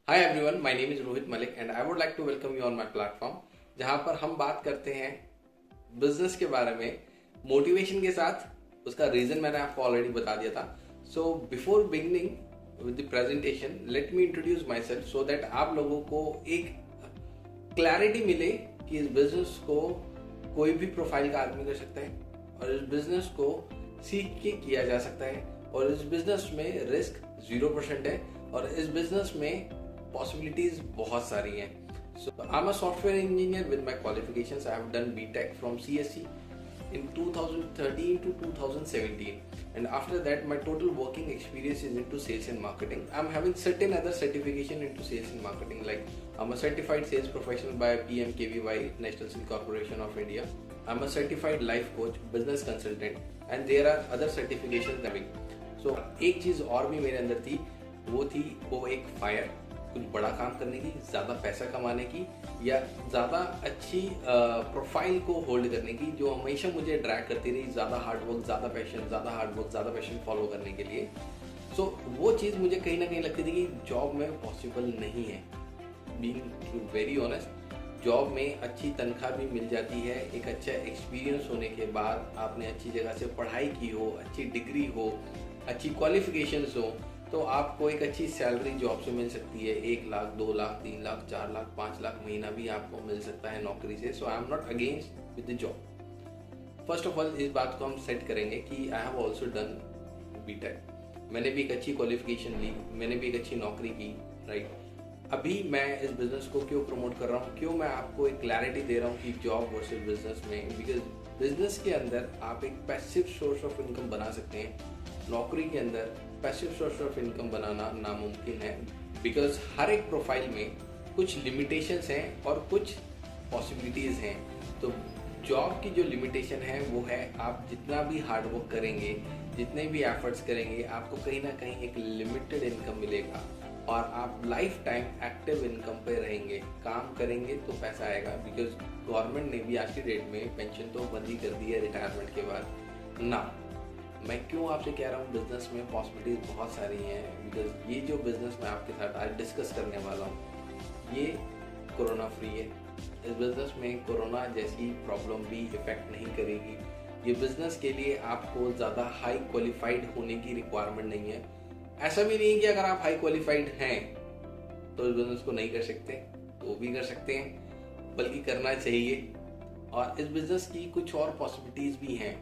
Hi everyone, my name is Rohit Malik and I would like to welcome you on my platform, जहां पर हम बात करते हैं बिजनेस के बारे में मोटिवेशन के साथ। उसका रीजन मैंने आपको ऑलरेडी बता दिया था। So before beginning with the presentation, let me introduce my self so that आप लोगों को एक क्लैरिटी मिले कि इस बिजनेस को कोई भी प्रोफाइल का आदमी कर सकता है और इस बिजनेस को सीख के किया जा सकता है और इस बिजनेस में रिस्क 0% है और इस बिजनेस में पॉसिबिलिटीज बहुत सारी हैं। So I'm a software engineer with my qualifications. I have done BTech from CSE in 2013 to 2017, and after that my total working experience is into sales and marketing. I'm having certain other certification into sales and marketing, like I'm a certified sales professional by PMKVY, National Steel Corporation of India. I'm a certified life coach, business consultant, and there are other certifications having. So एक चीज और भी मेरे अंदर थी, वो एक fire, कुछ बड़ा काम करने की, ज़्यादा पैसा कमाने की या ज़्यादा अच्छी प्रोफाइल को होल्ड करने की, जो हमेशा मुझे ड्रैग करती रही। ज़्यादा हार्डवर्क, ज़्यादा पैशन, ज़्यादा हार्डवर्क, ज़्यादा पैशन फॉलो करने के लिए। सो वो चीज़ मुझे कहीं ना कहीं लगती थी कि जॉब में पॉसिबल नहीं है। बीइंग वेरी ऑनेस्ट, जॉब में अच्छी तनख्वाह भी मिल जाती है, एक अच्छा एक्सपीरियंस होने के बाद, आपने अच्छी जगह से पढ़ाई की हो, अच्छी डिग्री हो, अच्छी क्वालिफिकेशंस हो, तो आपको एक अच्छी सैलरी जॉब से मिल सकती है। 1 लाख, 2 लाख, 3 लाख, 4 लाख, 5 लाख महीना भी आपको मिल सकता है नौकरी से। So I am not against with the job. First of all इस बात को हम सेट करेंगे कि I have also done BTech. मैंने भी एक अच्छी क्वालिफिकेशन ली, मैंने भी एक अच्छी नौकरी की, राइट। अभी मैं इस बिजनेस को क्यों प्रमोट कर रहा हूँ, क्यों मैं आपको एक क्लैरिटी दे रहा हूँ कि जॉब वर्सेस बिजनेस में, बिकॉज बिजनेस के अंदर आप एक पैसिव सोर्स ऑफ इनकम बना सकते हैं, नौकरी के अंदर पैसिव सोर्स ऑफ इनकम बनाना नामुमकिन है। बिकॉज हर एक प्रोफाइल में कुछ लिमिटेशंस हैं और कुछ पॉसिबिलिटीज़ हैं। तो जॉब की जो लिमिटेशन है वो है, आप जितना भी हार्डवर्क करेंगे, जितने भी एफर्ट्स करेंगे, आपको कहीं ना कहीं एक लिमिटेड इनकम मिलेगा और आप लाइफ टाइम एक्टिव इनकम पे रहेंगे। काम करेंगे तो पैसा आएगा, बिकॉज गवर्नमेंट ने भी आज की डेट में पेंशन तो बंद ही कर दी है रिटायरमेंट के बाद ना। मैं क्यों आपसे कह रहा हूँ बिजनेस में पॉसिबिलिटीज बहुत सारी हैं, बिकॉज ये जो बिजनेस मैं आपके साथ आज डिस्कस करने वाला हूँ ये कोरोना फ्री है। इस बिजनेस में कोरोना जैसी प्रॉब्लम भी इफेक्ट नहीं करेगी। ये बिजनेस के लिए आपको ज़्यादा हाई क्वालिफाइड होने की रिक्वायरमेंट नहीं है। ऐसा भी नहीं है कि अगर आप हाई क्वालिफाइड हैं तो इस बिजनेस को नहीं कर सकते, तो वो भी कर सकते हैं, बल्कि करना चाहिए। और इस बिजनेस की कुछ और पॉसिबिलिटीज भी हैं,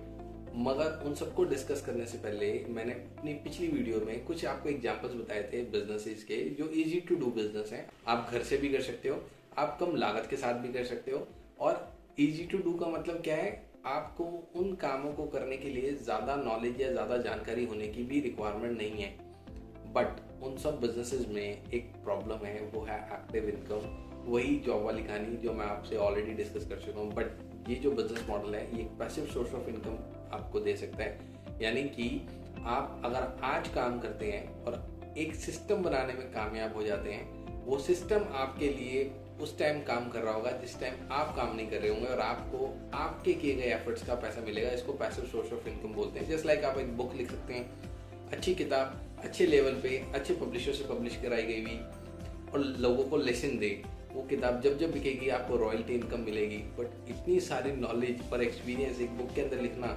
मगर उन सबको डिस्कस करने से पहले मैंने अपनी पिछली वीडियो में कुछ आपको एग्जांपल्स बताए थे बिजनेसेस के, जो इजी टू डू बिजनेस हैं। आप घर से भी कर सकते हो, आप कम लागत के साथ भी कर सकते हो। और इजी टू डू का मतलब क्या है, आपको उन कामों को करने के लिए ज़्यादा नॉलेज या ज़्यादा जानकारी होने की भी रिक्वायरमेंट नहीं है। बट उन सब बिजनेसेस में एक प्रॉब्लम है, वो है एक्टिव इनकम। वही जॉब वाली कहानी जो मैं आपसे ऑलरेडी डिस्कस कर चुका हूँ। बट ये जो बिजनेस मॉडल है, ये एक पैसिव सोर्स ऑफ इनकम आपको दे सकता है। यानी कि आप अगर आज काम करते हैं और एक सिस्टम बनाने में कामयाब हो जाते हैं, वो सिस्टम आपके लिए उस टाइम काम कर रहा होगा जिस टाइम आप काम नहीं कर रहे होंगे, और आपको आपके किए गए एफर्ट्स का पैसा मिलेगा। इसको पैसिव सोर्स ऑफ इनकम बोलते हैं। जस्ट लाइक आप एक बुक लिख सकते हैं, अच्छी किताब, अच्छे लेवल पे, अच्छे पब्लिशर से पब्लिश कराई गई हुई, और लोगों को लेसन दे। वो किताब जब जब बिकेगी आपको रॉयल्टी इनकम मिलेगी। बट इतनी सारी नॉलेज पर एक्सपीरियंस एक बुक के अंदर लिखना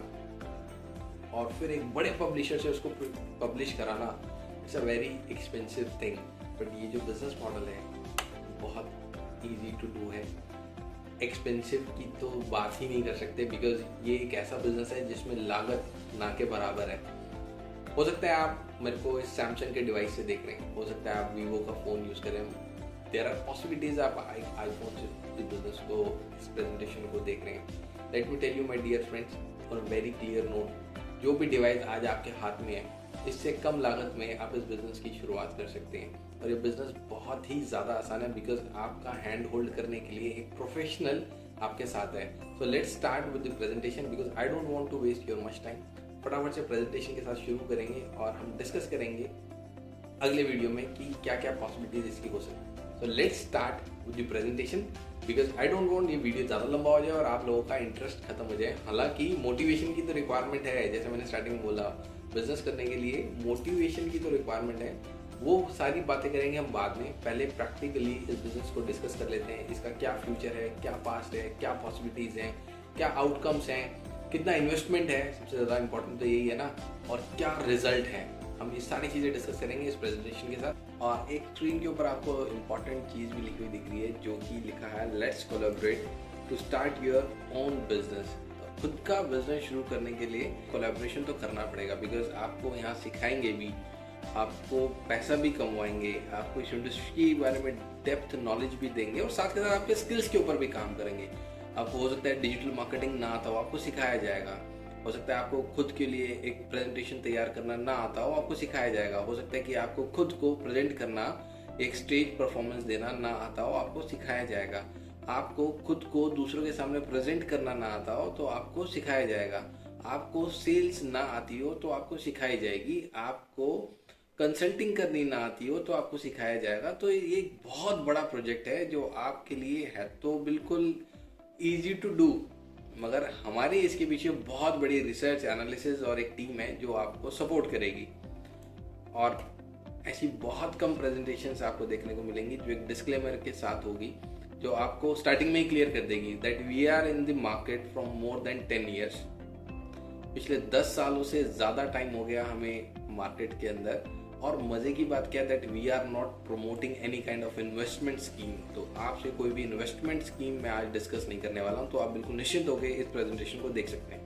और फिर एक बड़े पब्लिशर से उसको पब्लिश कराना, it's a very expensive thing. But ये जो बिजनेस मॉडल है बहुत इजी टू डू है। एक्सपेंसिव की तो बात ही नहीं कर सकते, बिकॉज ये एक ऐसा बिजनेस है जिसमें लागत ना के बराबर है। हो सकता है आप मेरे को इस सैमसंग के डिवाइस से देख रहे हैं, हो सकता है आप वीवो का फ़ोन यूज़ करें, देयर आर पॉसिबिलिटीज आप आईफोन से इस बिजनेस को, इस प्रेजेंटेशन को देख रहे हैं। Let me tell you my dear friends on very clear note, जो भी डिवाइस आज आपके हाथ में है, इससे कम लागत में आप इस बिजनेस की शुरुआत कर सकते हैं। और ये बिजनेस बहुत ही ज़्यादा आसान है, बिकॉज आपका हैंड होल्ड करने के लिए एक प्रोफेशनल आपके साथ है। So let's start with the presentation, because I don't want to waste your much time. फटाफट से प्रेजेंटेशन के साथ शुरू करेंगे और हम डिस्कस करेंगे अगले वीडियो में कि क्या क्या पॉसिबिलिटीज इसकी हो सकती है। So let's start with the presentation, because I don't want ये वीडियो ज़्यादा लंबा हो जाए और आप लोगों का इंटरेस्ट खत्म हो जाए। हालांकि मोटिवेशन की तो रिक्वायरमेंट है, जैसे मैंने स्टार्टिंग में बोला, बिजनेस करने के लिए मोटिवेशन की तो रिक्वायरमेंट है, वो सारी बातें करेंगे हम बाद में। पहले प्रैक्टिकली इस बिजनेस को डिस्कस कर लेते हैं, इसका क्या फ्यूचर है, क्या पास्ट है, क्या पॉसिबिलिटीज़ हैं, क्या आउटकम्स हैं, कितना इन्वेस्टमेंट है, सबसे ज़्यादा इंपॉर्टेंट तो यही है ना, और क्या रिजल्ट है। हम ये सारी चीज़ें डिस्कस करेंगे इस प्रेजेंटेशन के साथ। और एक स्क्रीन के ऊपर आपको इंपॉर्टेंट चीज़ भी लिखी हुई दिख रही है, जो कि लिखा है let's collaborate to start your own business. खुद का बिजनेस शुरू करने के लिए कोलैबोरेशन तो करना पड़ेगा, बिकॉज आपको यहाँ सिखाएंगे भी, आपको पैसा भी कमवाएंगे, आपको इस इंडस्ट्री के बारे में डेप्थ नॉलेज भी देंगे, और साथ के साथ आपके स्किल्स के ऊपर भी काम करेंगे। आपको हो सकता है डिजिटल मार्केटिंग ना आता हो, आपको सिखाया जाएगा। हो सकता है आपको खुद के लिए एक प्रेजेंटेशन तैयार करना ना आता हो, आपको सिखाया जाएगा। हो सकता है कि आपको खुद को प्रेजेंट करना, एक स्टेज परफॉर्मेंस देना ना आता हो, आपको सिखाया जाएगा। आपको खुद को दूसरों के सामने प्रेजेंट करना ना आता हो तो आपको सिखाया जाएगा। आपको सेल्स ना आती हो तो आपको सिखाई जाएगी। आपको कंसल्टिंग करनी ना आती हो तो आपको सिखाया जाएगा। तो ये एक बहुत बड़ा प्रोजेक्ट है जो आपके लिए है तो बिल्कुल ईजी टू डू, मगर हमारी इसके पीछे बहुत बड़ी रिसर्च एनालिसिस और एक टीम है जो आपको सपोर्ट करेगी। और ऐसी बहुत कम प्रेजेंटेशंस आपको देखने को मिलेंगी जो एक डिस्क्लेमर के साथ होगी, जो आपको स्टार्टिंग में ही क्लियर कर देगी that we are in the market from more than 10 years. पिछले 10 सालों से ज़्यादा टाइम हो गया हमें मार्केट के अंदर। और मज़े की बात क्या है that we are not promoting any kind of investment scheme. तो आपसे कोई भी इन्वेस्टमेंट स्कीम मैं आज डिस्कस नहीं करने वाला हूँ, तो आप बिल्कुल निश्चिंत होकर इस प्रेजेंटेशन को देख सकते हैं।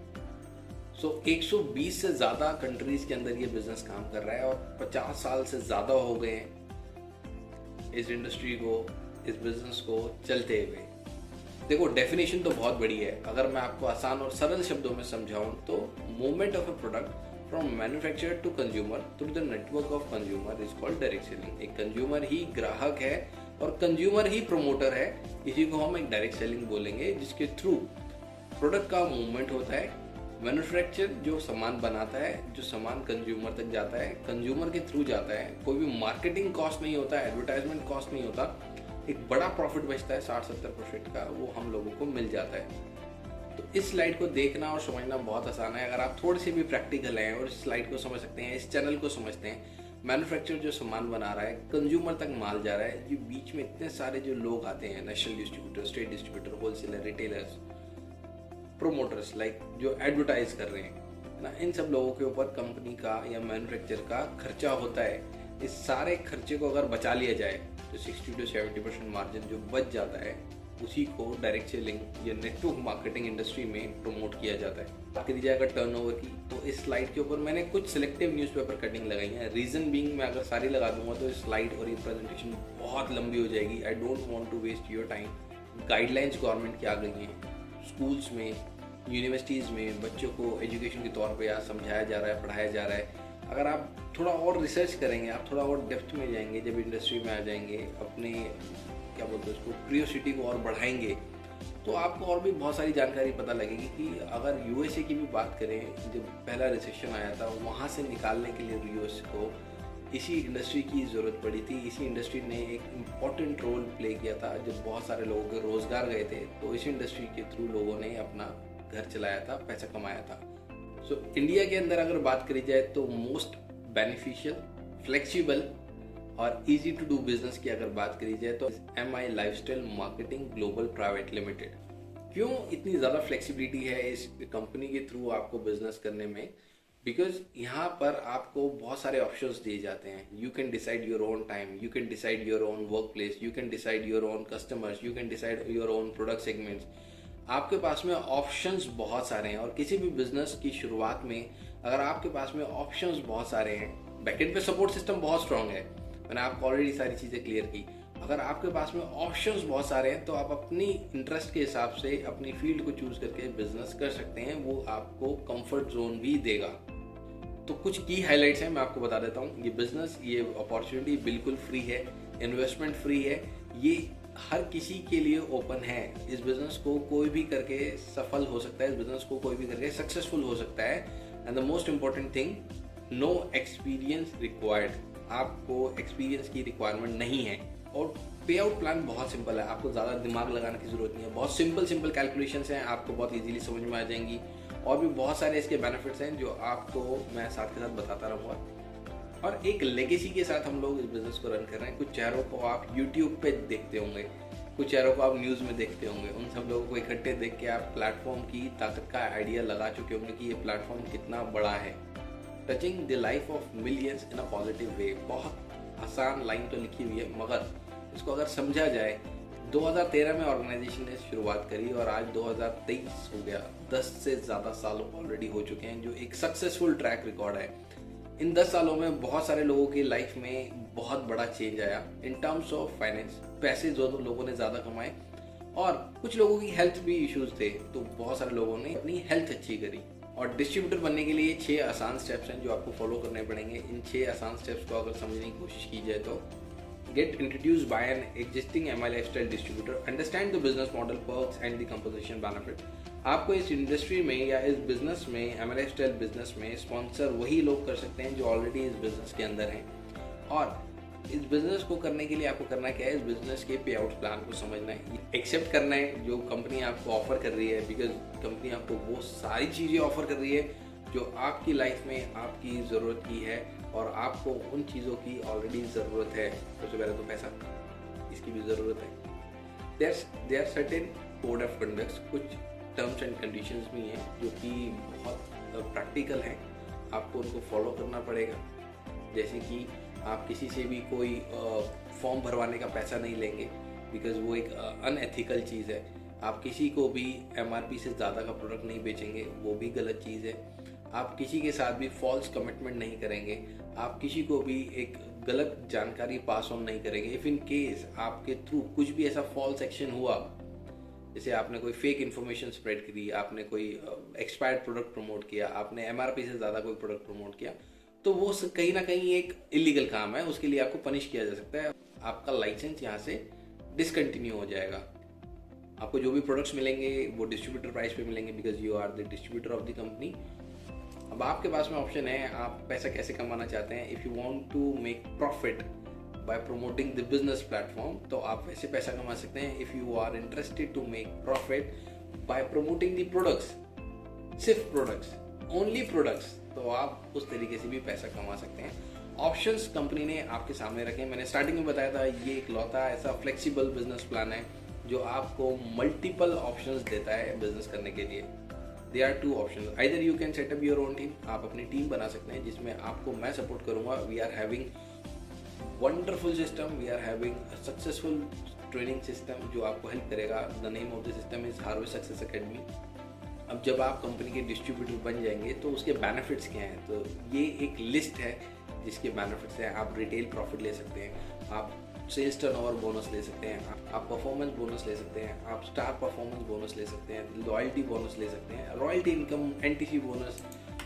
120 से ज़्यादा कंट्रीज के अंदर ये बिजनेस काम कर रहा है और 50 साल से ज़्यादा हो गए हैं इस इंडस्ट्री को, इस बिजनेस को चलते हुए। देखो, डेफिनेशन तो बहुत बड़ी है। अगर मैं आपको आसान और सरल शब्दों में समझाऊं तो movement of a product from manufacturer to consumer through the network of consumer is called direct selling. एक कंज्यूमर ही ग्राहक है और कंज्यूमर ही प्रमोटर है। इसी को हम एक डायरेक्ट सेलिंग बोलेंगे, जिसके थ्रू प्रोडक्ट का मूवमेंट होता है। मैन्युफैक्चर जो सामान बनाता है, जो सामान कंज्यूमर तक जाता है, कंज्यूमर के थ्रू जाता है। कोई भी मार्केटिंग कॉस्ट नहीं होता, एडवर्टाइजमेंट कॉस्ट नहीं होता। एक बड़ा प्रॉफिट बचता है 60-70% का, वो हम लोगों को मिल जाता है। तो इस स्लाइड को देखना और समझना बहुत आसान है। अगर आप थोड़े से भी प्रैक्टिकल हैं और इस स्लाइड को समझ सकते हैं, इस चैनल को समझते हैं, मैन्युफैक्चरर जो सामान बना रहा है, कंज्यूमर तक माल जा रहा है, ये बीच में इतने सारे जो लोग आते हैं, national distributor, state distributor, wholesaler, retailers, promoters, like जो एडवर्टाइज कर रहे हैं ना, इन सब लोगों के ऊपर कंपनी का या मैन्युफैक्चरर का खर्चा होता है। इस सारे खर्चे को अगर बचा लिया जाए तो 60 to 70% मार्जिन जो बच जाता है, उसी को डायरेक्ट सेलिंग या नेटवर्क मार्केटिंग इंडस्ट्री में प्रमोट किया जाता है। बात करी जाएगा टर्नओवर की, तो इस स्लाइड के ऊपर मैंने कुछ सिलेक्टिव न्यूज़पेपर कटिंग लगाई है। रीजन बीइंग, मैं अगर सारी लगा दूंगा तो इस स्लाइड और ये प्रेजेंटेशन बहुत लंबी हो जाएगी। I don't want to waste your time. Guidelines government की आ गई हैं, स्कूल्स में, यूनिवर्सिटीज़ में बच्चों को एजुकेशन के तौर पर यहाँ समझाया जा रहा है, पढ़ाया जा रहा है। अगर आप थोड़ा और रिसर्च करेंगे, आप थोड़ा और डेप्थ में जाएंगे, जब इंडस्ट्री में आ जाएंगे, अपने क्या बोलते हैं उसको, क्यूरियोसिटी को और बढ़ाएंगे, तो आपको और भी बहुत सारी जानकारी पता लगेगी कि अगर यूएसए की भी बात करें, जब पहला रिसेशन आया था, वहाँ से निकालने के लिए यूएस को इसी इंडस्ट्री की ज़रूरत पड़ी थी। इसी इंडस्ट्री ने एक इम्पॉर्टेंट रोल प्ले किया था। जब बहुत सारे लोगों के रोज़गार गए थे तो इसी इंडस्ट्री के थ्रू लोगों ने अपना घर चलाया था, पैसा कमाया था। सो इंडिया के अंदर अगर बात करी जाए तो मोस्ट बेनिफिशियल, फ्लेक्सिबल और इजी टू डू बिजनेस की अगर बात करी जाए तो MI lifestyle marketing global private limited. क्यों इतनी ज़्यादा फ्लेक्सिबिलिटी है इस कंपनी के थ्रू आपको बिजनेस करने में? बिकॉज यहाँ पर आपको बहुत सारे ऑप्शंस दिए जाते हैं। You can decide your own time, you can decide your own work place, you can decide your own customers, you can decide your own product segments. आपके पास में ऑप्शंस बहुत सारे हैं। और किसी भी बिजनेस की शुरुआत में अगर आपके पास में ऑप्शंस बहुत सारे हैं, बैकएंड पे सपोर्ट सिस्टम बहुत स्ट्रांग है, मैंने आपको ऑलरेडी सारी चीज़ें क्लियर की। अगर आपके पास में ऑप्शंस बहुत सारे हैं तो आप अपनी इंटरेस्ट के हिसाब से अपनी फील्ड को चूज करके बिजनेस कर सकते हैं। वो आपको कंफर्ट जोन भी देगा। तो कुछ की हाइलाइट्स हैं, मैं आपको बता देता हूँ। ये बिजनेस, ये अपॉर्चुनिटी बिल्कुल फ्री है, इन्वेस्टमेंट फ्री है, ये हर किसी के लिए ओपन है। इस बिजनेस को कोई भी करके सफल हो सकता है, इस बिजनेस को कोई भी करके सक्सेसफुल हो सकता है। And the most important thing, no experience required. आपको एक्सपीरियंस की रिक्वायरमेंट नहीं है। और पे आउट प्लान बहुत सिंपल है, आपको ज़्यादा दिमाग लगाने की जरूरत नहीं है। बहुत सिंपल कैलकुलेशंस हैं, आपको बहुत इजीली समझ में आ जाएंगी। और भी बहुत सारे इसके बेनिफिट्स हैं जो आपको मैं साथ के साथ बताता रहूँगा। और एक लेगेसी के साथ हम लोग इस बिजनेस को रन कर रहे हैं। कुछ चेहरों को आप यूट्यूब पे देखते होंगे, कुछ चेहरों को आप न्यूज़ में देखते होंगे, उन सब लोगों को इकट्ठे देख के आप प्लेटफॉर्म की ताकत का आइडिया लगा चुके होंगे कि ये प्लेटफॉर्म कितना बड़ा है। Touching the life of millions in a positive way, बहुत आसान लाइन तो लिखी हुई है, मगर इसको अगर समझा जाए, 2013 में ऑर्गेनाइजेशन ने शुरुआत करी और आज 2023 हो गया। 10 से ज़्यादा साल ऑलरेडी हो चुके हैं, जो एक सक्सेसफुल ट्रैक रिकॉर्ड है। इन 10 सालों में बहुत सारे लोगों की लाइफ में बहुत बड़ा चेंज आया इन टर्म्स ऑफ फाइनेंस। पैसे जो लोगों ने ज़्यादा कमाए, और कुछ लोगों की हेल्थ भी इश्यूज थे, तो बहुत सारे लोगों ने अपनी हेल्थ अच्छी करी। और डिस्ट्रीब्यूटर बनने के लिए 6 आसान स्टेप्स हैं जो आपको फॉलो करने पड़ेंगे। इन 6 आसान स्टेप्स को अगर समझने की कोशिश की जाए तो get introduced by an existing MI lifestyle distributor, understand the business model, perks and the composition benefit। आपको इस इंडस्ट्री में या इस बिजनेस में, MI lifestyle बिजनेस में स्पॉन्सर वही लोग कर सकते हैं जो ऑलरेडी इस बिजनेस के अंदर हैं। और इस बिजनेस को करने के लिए आपको करना क्या है, इस बिजनेस के पे आउट प्लान को समझना है, एक्सेप्ट करना है जो कंपनी आपको ऑफर कर रही है, बिकॉज कंपनी आपको वो सारी चीज़ें ऑफर कर रही है जो आपकी लाइफ में आपकी ज़रूरत की है और आपको उन चीज़ों की ऑलरेडी ज़रूरत है। सबसे पहले तो पैसा, इसकी भी ज़रूरत है। There certain code of conducts, कुछ टर्म्स एंड कंडीशंस भी हैं जो कि बहुत प्रैक्टिकल हैं, आपको उनको फॉलो करना पड़ेगा। जैसे कि आप किसी से भी कोई फॉर्म भरवाने का पैसा नहीं लेंगे, बिकॉज वो एक अनएथिकल चीज़ है। आप किसी को भी MRP से ज़्यादा का प्रोडक्ट नहीं बेचेंगे, वो भी गलत चीज़ है। आप किसी के साथ भी फॉल्स कमिटमेंट नहीं करेंगे, आप किसी को भी एक गलत जानकारी पास ऑन नहीं करेंगे। इफ़ इन केस आपके थ्रू कुछ भी ऐसा फॉल्स एक्शन हुआ, जैसे आपने कोई फेक इन्फॉर्मेशन स्प्रेड करी, आपने कोई एक्सपायर्ड प्रोडक्ट प्रमोट किया, आपने MRP से ज़्यादा कोई प्रोडक्ट प्रमोट किया, तो वो कहीं ना कहीं एक इलीगल काम है, उसके लिए आपको पनिश किया जा सकता है। आपका लाइसेंस यहाँ से डिसकंटिन्यू हो जाएगा। आपको जो भी प्रोडक्ट्स मिलेंगे वो डिस्ट्रीब्यूटर प्राइस पे मिलेंगे, because you are the distributor of the company. अब आपके पास में ऑप्शन है, आप पैसा कैसे कमाना चाहते हैं। If you want to make profit by promoting the business platform, तो आप वैसे पैसा कमा सकते हैं। If you are interested to make profit by promoting the products, सिर्फ प्रोडक्ट्स, ओनली प्रोडक्ट्स, तो आप उस तरीके से भी पैसा कमा सकते हैं। ऑप्शंस कंपनी ने आपके सामने रखे हैं। मैंने स्टार्टिंग में बताया था, ये एक लौता ऐसा फ्लेक्सिबल बिजनेस प्लान है जो आपको मल्टीपल ऑप्शंस देता है बिजनेस करने के लिए। There are two options. Either you can set up your own team, आप अपनी टीम बना सकते हैं जिसमें आपको मैं सपोर्ट करूंगा। We are having wonderful system, we are having a successful training system जो आपको हेल्प करेगा। The name of the system is Harvest Success Academy। अब जब आप कंपनी के डिस्ट्रीब्यूटर बन जाएंगे तो उसके बेनिफिट्स क्या हैं, तो ये एक लिस्ट है जिसके बेनिफिट्स हैं। आप रिटेल प्रॉफिट ले सकते हैं, आप सेल्स टर्नओवर बोनस ले सकते हैं, आप परफॉर्मेंस बोनस ले सकते हैं, आप स्टार परफॉर्मेंस बोनस ले सकते हैं, लॉयल्टी बोनस ले सकते हैं, royalty income, NTC bonus,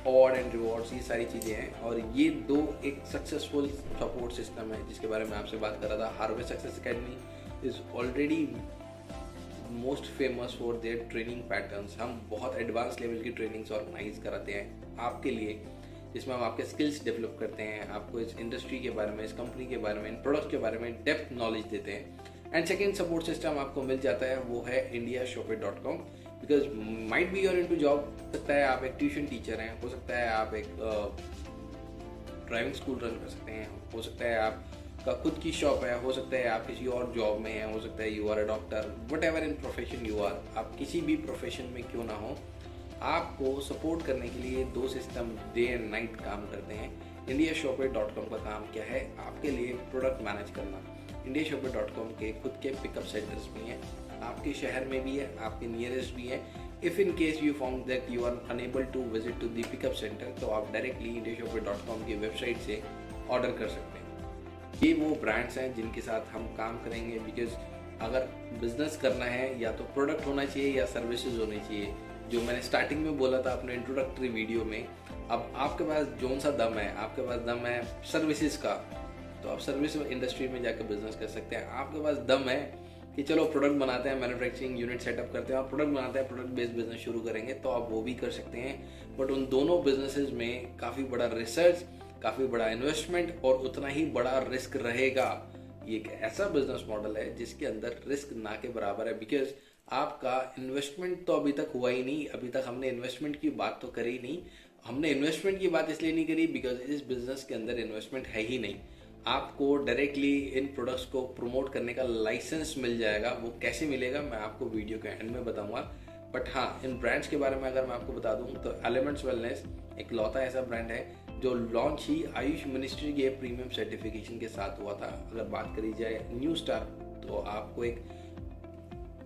award and rewards, ये सारी चीज़ें हैं। और ये दो एक सक्सेसफुल सपोर्ट सिस्टम है जिसके बारे में आपसे बात कर रहा था। Harvest success academy is already most famous for their training patterns. हम बहुत एडवांस लेवल की ट्रेनिंग्स ऑर्गेनाइज कराते हैं आपके लिए, जिसमें हम आपके स्किल्स डेवलप करते हैं, आपको इस इंडस्ट्री के बारे में, इस कंपनी के बारे में, इन प्रोडक्ट के बारे में डेप्थ नॉलेज देते हैं। एंड सेकेंड सपोर्ट सिस्टम आपको मिल जाता है, वो है indiashopit.com। Because might be your into job, हो सकता है आप एक ट्यूशन टीचर हैं, हो सकता है आप एक ड्राइविंग स्कूल रन कर सकते हैं, हो सकता है आपका खुद की शॉप है, हो सकता है आप किसी और जॉब में हैं, हो सकता है you are a doctor, whatever in profession you are, आप किसी भी प्रोफेशन में क्यों ना हो, आपको सपोर्ट करने के लिए दो सिस्टम डे एंड नाइट काम करते हैं। indiashopit.com का काम क्या है, आपके लिए प्रोडक्ट मैनेज करना। indiashopit.com के खुद के पिकअप सेंटर्स भी हैं, आपके शहर में भी है, आपके नियरेस्ट भी है। If in case you found that you are unable to visit to the pickup centre, तो आप डायरेक्टली indiashopit.com की वेबसाइट से ऑर्डर कर सकते हैं। ये वो ब्रांड्स हैं जिनके साथ हम काम करेंगे, बिकॉज अगर बिजनेस करना है या तो प्रोडक्ट होना चाहिए या सर्विसेज होनी चाहिए। जो मैंने स्टार्टिंग में बोला था अपने इंट्रोडक्टरी वीडियो में, अब आपके पास जोन सा दम है, आपके पास दम है सर्विसेज का, तो आप सर्विस इंडस्ट्री में जाकर बिजनेस कर सकते हैं। आपके पास दम है कि चलो प्रोडक्ट बनाते हैं, मैन्युफैक्चरिंग यूनिट सेटअप करते हैं, आप प्रोडक्ट बनाते हैं, प्रोडक्ट बेस्ड बिजनेस शुरू करेंगे, तो आप वो भी कर सकते हैं। बट उन दोनों बिजनेसेस में काफ़ी बड़ा रिसर्च, काफ़ी बड़ा इन्वेस्टमेंट और उतना ही बड़ा रिस्क रहेगा। ये एक ऐसा बिजनेस मॉडल है जिसके अंदर रिस्क ना के बराबर है, बिकॉज आपका इन्वेस्टमेंट तो अभी तक हुआ ही नहीं, अभी तक हमने इन्वेस्टमेंट की बात तो करी नहीं, हमने इन्वेस्टमेंट की बात इसलिए नहीं करी बिकॉज इस बिजनेस के अंदर इन्वेस्टमेंट है ही नहीं। आपको डायरेक्टली इन प्रोडक्ट्स को प्रमोट करने का लाइसेंस मिल जाएगा। वो कैसे मिलेगा मैं आपको वीडियो के एंड में बताऊंगा। बट हाँ, इन ब्रांड्स के बारे में अगर मैं आपको बता दूं तो एलिमेंट्स वेलनेस एक लौता ऐसा ब्रांड है जो लॉन्च ही आयुष मिनिस्ट्री के प्रीमियम सर्टिफिकेशन के साथ हुआ था। अगर बात करी जाए न्यू स्टार, तो आपको एक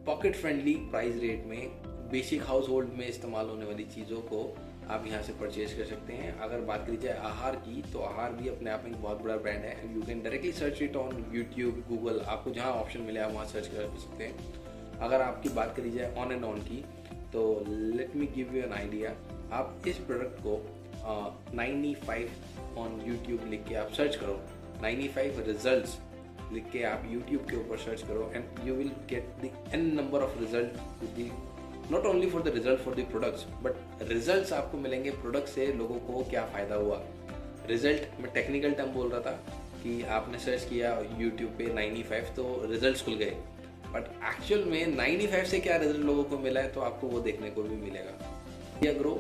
पॉकेट फ्रेंडली प्राइस रेट में बेसिक हाउस होल्ड में इस्तेमाल होने वाली चीज़ों को आप यहाँ से परचेज कर सकते हैं। अगर बात करी जाए आहार की, तो आहार भी अपने आप में एक बहुत बड़ा ब्रांड है। You can directly search it on YouTube, Google, आपको जहाँ ऑप्शन मिले आप वहाँ सर्च कर सकते हैं। अगर आपकी बात करी जाए ऑन एंड ऑन की, तो let me give you an idea. आप इस प्रोडक्ट को 95 ऑन यूट्यूब लिख के आप सर्च करो, 95 रिजल्ट्स लिख के आप YouTube के ऊपर सर्च करो and you will get the n number of result, not only for the result for the products but results आपको मिलेंगे प्रोडक्ट से लोगों को क्या फ़ायदा हुआ। रिजल्ट मैं टेक्निकल टर्म बोल रहा था कि आपने सर्च किया YouTube पे 95 तो रिजल्ट्स खुल गए, बट एक्चुअल में 95 से क्या रिजल्ट लोगों को मिला है तो आपको वो देखने को भी मिलेगा। या ग्रो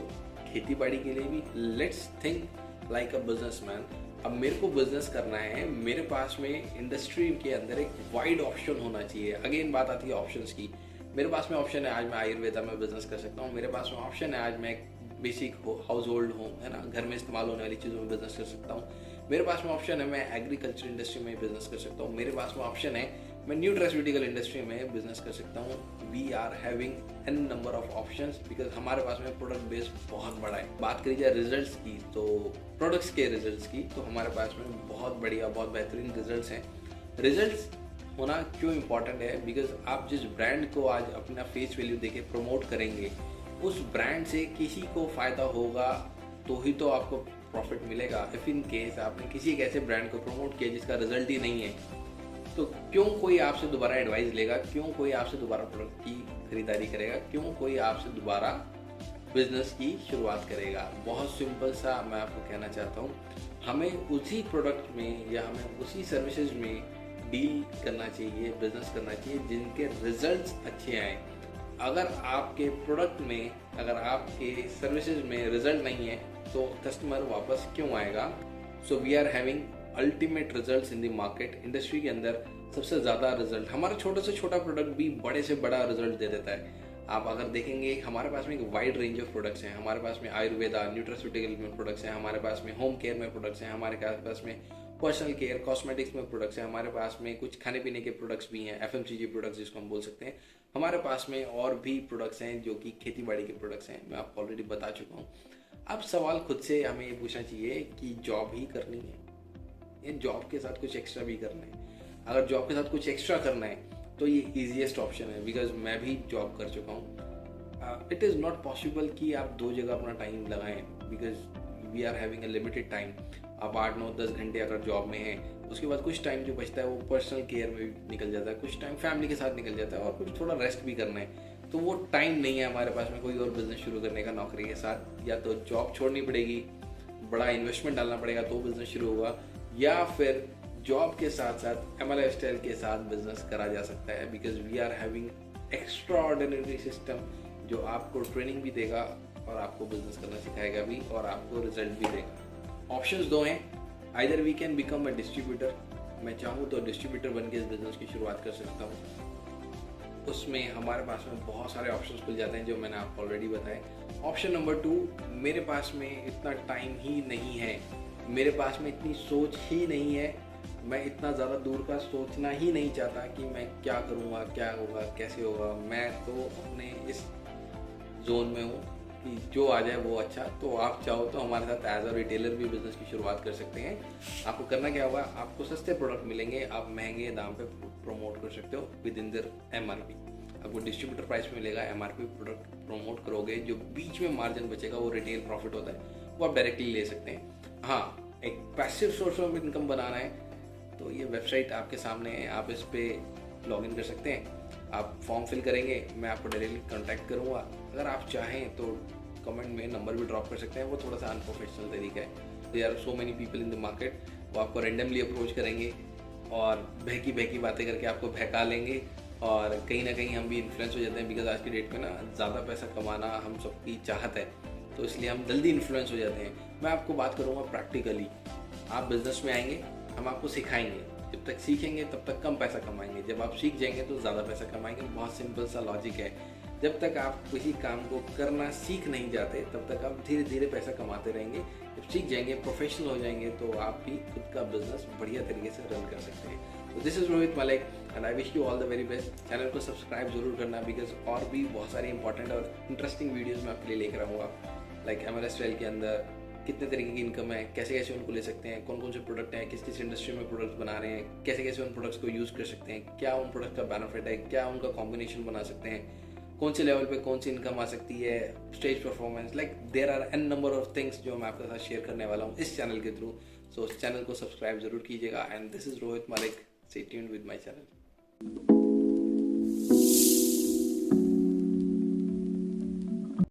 खेती बाड़ी के लिए भी let's think like a businessman. अब मेरे को बिजनेस करना है, मेरे पास में इंडस्ट्री के अंदर एक वाइड ऑप्शन होना चाहिए। अगेन बात आती है ऑप्शंस की। मेरे पास में ऑप्शन है, आज मैं आयुर्वेदा में बिजनेस कर सकता हूँ। मेरे पास में ऑप्शन है, आज मैं एक बेसिक हाउस होल्ड हूँ, है ना, घर में इस्तेमाल होने वाली चीज़ों में बिजनेस कर सकता हूँ। मेरे पास में ऑप्शन है, मैं एग्रीकल्चर इंडस्ट्री में बिजनेस कर सकता हूँ। मेरे पास में ऑप्शन है, मैं न्यूट्रास्यूटिकल इंडस्ट्री में बिजनेस कर सकता हूँ। We are having an number of options because हमारे पास में प्रोडक्ट बेस बहुत बड़ा है। बात करी जाए रिजल्ट्स की, तो प्रोडक्ट्स के रिजल्ट्स की, तो हमारे पास में बहुत बढ़िया, बहुत बेहतरीन रिजल्ट्स हैं। रिजल्ट्स होना क्यों इम्पॉर्टेंट है? बिकॉज आप जिस ब्रांड को आज अपना फेस वैल्यू देके प्रमोट करेंगे, उस ब्रांड से किसी को फ़ायदा होगा तो ही तो आपको प्रॉफिट मिलेगा। इफ़ इन केस आपने किसी एक ऐसे ब्रांड को प्रमोट किया जिसका रिजल्ट ही नहीं है, तो क्यों कोई आपसे दोबारा एडवाइस लेगा, क्यों कोई आपसे दोबारा प्रोडक्ट की खरीदारी करेगा, क्यों कोई आपसे दोबारा बिजनेस की शुरुआत करेगा? बहुत सिंपल सा मैं आपको कहना चाहता हूँ, हमें उसी प्रोडक्ट में या हमें उसी सर्विसेज में डील करना चाहिए, बिजनेस करना चाहिए जिनके रिजल्ट्स अच्छे आए। अगर आपके प्रोडक्ट में, अगर आपके सर्विसेज में रिजल्ट नहीं है तो कस्टमर वापस क्यों आएगा? So we are having ultimate results in the market. Industry के अंदर सबसे ज़्यादा रिजल्ट, हमारा छोटे से छोटा प्रोडक्ट भी बड़े से बड़ा रिजल्ट दे देता है। आप अगर देखेंगे, हमारे पास में एक वाइड रेंज ऑफ प्रोडक्ट्स हैं। हमारे पास में आयुर्वेदा, न्यूट्रास्यूटिकल में प्रोडक्ट्स हैं, हमारे पास में होम केयर में प्रोडक्ट्स हैं, हमारे पास में पर्सनल केयर, कॉस्मेटिक्स में प्रोडक्ट्स हैं, हमारे पास में कुछ खाने पीने के प्रोडक्ट्स भी हैं, FMCG प्रोडक्ट्स जिसको हम बोल सकते हैं। हमारे पास में और भी प्रोडक्ट्स हैं जो कि खेती बाड़ी के प्रोडक्ट्स हैं, मैं आपको ऑलरेडी बता चुका हूँ। अब सवाल खुद से हमें ये पूछना चाहिए कि जॉब ही करनी है या जॉब के साथ कुछ एक्स्ट्रा भी करना है? अगर जॉब के साथ कुछ एक्स्ट्रा करना है तो ये ईजीएस्ट ऑप्शन है, बिकॉज मैं भी जॉब कर चुका हूँ। इट इज़ नॉट पॉसिबल कि आप दो जगह अपना टाइम लगाएं, because we are having a limited time. आप 8, 9, 10 घंटे अगर जॉब में हैं, उसके बाद कुछ टाइम जो बचता है वो पर्सनल केयर में निकल जाता है, कुछ टाइम फैमिली के साथ निकल जाता है और कुछ थोड़ा रेस्ट भी करना है। तो वो टाइम नहीं है हमारे पास में कोई और बिजनेस शुरू करने का नौकरी के साथ। या तो जॉब छोड़नी पड़ेगी, बड़ा इन्वेस्टमेंट डालना पड़ेगा तो बिजनेस शुरू होगा, या फिर जॉब के साथ साथ MLS स्टाइल के साथ बिजनेस करा जा सकता है। Because we are having extraordinary system जो आपको ट्रेनिंग भी देगा और आपको बिजनेस करना सिखाएगा भी और आपको रिजल्ट भी देगा। ऑप्शंस दो हैं, either we can become a distributor. मैं चाहूँ तो डिस्ट्रीब्यूटर बन के इस बिजनेस की शुरुआत कर सकता हूँ। उसमें हमारे पास में बहुत सारे ऑप्शंस खुल जाते हैं जो मैंने आपको ऑलरेडी बताए। ऑप्शन नंबर 2, मेरे पास में इतना टाइम ही नहीं है, मेरे पास में इतनी सोच ही नहीं है, मैं इतना ज़्यादा दूर का सोचना ही नहीं चाहता कि मैं क्या करूँगा, क्या होगा, कैसे होगा। मैं तो अपने इस जोन में हूँ कि जो आ जाए वो अच्छा। तो आप चाहो तो हमारे साथ एज अ रिटेलर भी बिजनेस की शुरुआत कर सकते हैं। आपको करना क्या होगा, आपको सस्ते प्रोडक्ट मिलेंगे, आप महंगे दाम पे प्रमोट कर सकते हो विद इन देयर MRP। आपको डिस्ट्रीब्यूटर प्राइस मिलेगा, MRP प्रोडक्ट प्रमोट करोगे, जो बीच में मार्जिन बचेगा वो रिटेल प्रॉफिट होता है, वो आप डायरेक्टली ले सकते हैं। हाँ, एक पैसिव सोर्स ऑफ इनकम बनाना है तो ये वेबसाइट आपके सामने है, आप इस पर लॉगिन कर सकते हैं। आप फॉर्म फिल करेंगे, मैं आपको डायरेक्टली कांटेक्ट करूँगा। अगर आप चाहें तो कमेंट में नंबर भी ड्रॉप कर सकते हैं, वो थोड़ा सा अनप्रोफेशनल तरीका है। There are so many people in the market, वो आपको रेंडमली अप्रोच करेंगे और बहकी बातें करके आपको बहका लेंगे और कहीं ना कहीं हम भी इन्फ्लुएंस हो जाते हैं। बिकॉज आज की डेट में ना ज़्यादा पैसा कमाना हम सबकी चाहत है, तो इसलिए हम जल्दी इन्फ्लुएंस हो जाते हैं। मैं आपको बात करूँगा प्रैक्टिकली। आप बिजनेस में आएंगे, हम आपको सिखाएंगे। जब तक सीखेंगे तब तक कम पैसा कमाएंगे, जब आप सीख जाएंगे तो ज़्यादा पैसा कमाएंगे। बहुत सिंपल सा लॉजिक है। जब तक आप किसी काम को करना सीख नहीं जाते तब तक आप धीरे धीरे पैसा कमाते रहेंगे। जब सीख जाएंगे, प्रोफेशनल हो जाएंगे, तो आप भी खुद का बिजनेस बढ़िया तरीके से रन कर सकते हैं। तो this is Rohit Malik and I wish you all the very best. Channel को सब्सक्राइब जरूर करना, बिकॉज और भी बहुत सारी इंपॉर्टेंट और इंटरेस्टिंग वीडियोज़ मैं आपके लिए लेकर आऊँगा। लाइक MLS ट्रेल के अंदर कितने तरीके की इनकम है, कैसे कैसे उनको ले सकते हैं, कौन कौन से प्रोडक्ट हैं, किस किस इंडस्ट्री में प्रोडक्ट्स बना रहे हैं, कैसे कैसे उन प्रोडक्ट्स को यूज़ कर सकते हैं, क्या उन प्रोडक्ट का बेनिफिट है, क्या उनका कॉम्बिनेशन बना सकते हैं, कौन से लेवल पे कौन सी इनकम आ सकती है, stage performance, like there are an number of things जो मैं आपके साथ शेयर करने वाला हूँ इस चैनल के थ्रू। सो इस चैनल को सब्सक्राइब जरूर कीजिएगा and this is Rohit Malik. Stay tuned with my channel.